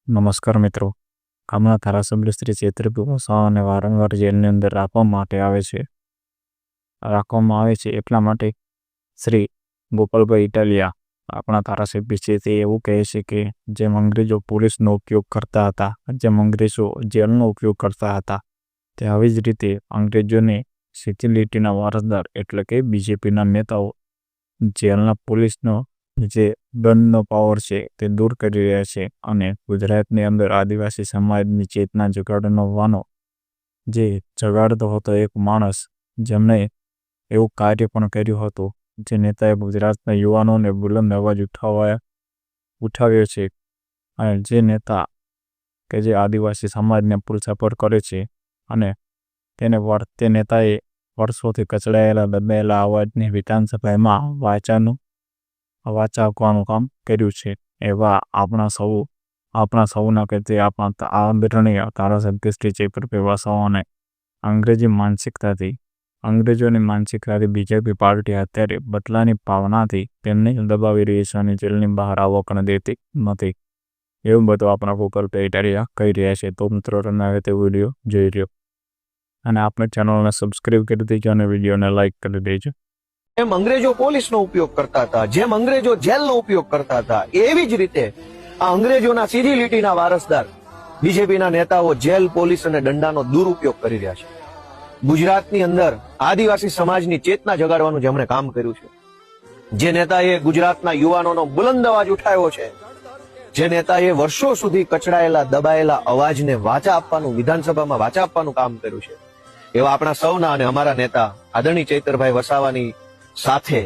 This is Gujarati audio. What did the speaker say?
નમસ્કાર મિત્રો. ગામના ધારાસભ્ય શ્રી ચૈત્રભાઈ વસાવાને વારંવાર જેલની અંદર રાખવામાં આવે છે એટલા માટે શ્રી ગોપાલભાઈ ઇટાલિયા આપણા ધારાસભ્ય છે તે એવું કહે છે કે જેમ અંગ્રેજો પોલીસનો ઉપયોગ કરતા હતા, જેમ અંગ્રેજો જેલનો ઉપયોગ કરતા હતા, તે આવી જ રીતે અંગ્રેજોને સીધી લીટીના વારસદાર એટલે કે બીજેપીના નેતાઓ જેલના પોલીસનો જે દંડનો પાવર છે તે દૂર કરી રહ્યા છે અને ગુજરાતની અંદર આદિવાસી સમાજની ચેતના જગાડવાનો જે જગાડતો હતો એક માણસ, જેમણે એવું કાર્ય પણ કર્યું હતું, જે નેતાએ ગુજરાતના યુવાનોને બુલંદ અવાજ ઉઠાવ્યો છે અને જે નેતા કે જે આદિવાસી સમાજને પુલસાપર કરે છે અને તે નેતાએ વર્ષોથી કચડાયેલા દબાયેલા અવાજને વિધાનસભામાં વાચા આપવાનું કામ કર્યું છે. એવા આપણા સૌના કે તે આપણા આદરણીય ધારાસભ્ય શ્રી ચૈત્રભાઈ વસાવાને અંગ્રેજોની માનસિકતાથી બીજેપી પાર્ટી અત્યારે બદલાની ભાવનાથી તેમને દબાવી રહી છે અને જેલની બહાર આવવા દેતી નથી. એવું બધું આપણા ગોપાલભાઈ ઇટાલિયા કહી રહ્યા છે. તો મિત્રો, તમે હવે તે વિડીયો જોઈ રહ્યો અને આપણે ચેનલને સબસ્ક્રાઈબ કરી દેજો અને વિડીયોને લાઈક કરી દેજો. જેમ અંગ્રેજો પોલીસનો ઉપયોગ કરતા હતા, જેમ અંગ્રેજો જેલનો ઉપયોગ કરતા હતા, એવી જ રીતે આ અંગ્રેજોના સીધી લીટીના વારસદાર બીજેપીના નેતાઓ જેલ, પોલીસ અને દંડાનો દુરુપયોગ કરી રહ્યા છે. ગુજરાતની અંદર આદિવાસી સમાજની ચેતના જગાડવાનું જેમણે કામ કર્યું છે, જે નેતાએ ગુજરાતના યુવાનોનો બુલંદ અવાજ ઉઠાવ્યો છે, જે નેતાએ વર્ષો સુધી કચડાયેલા દબાયેલા અવાજને વાચા આપવાનું, વિધાનસભામાં વાચા આપવાનું કામ કર્યું છે, એવા આપણા સૌના અને અમારા નેતા આદરણીય ચૈતરભાઈ વસાવાની સાથે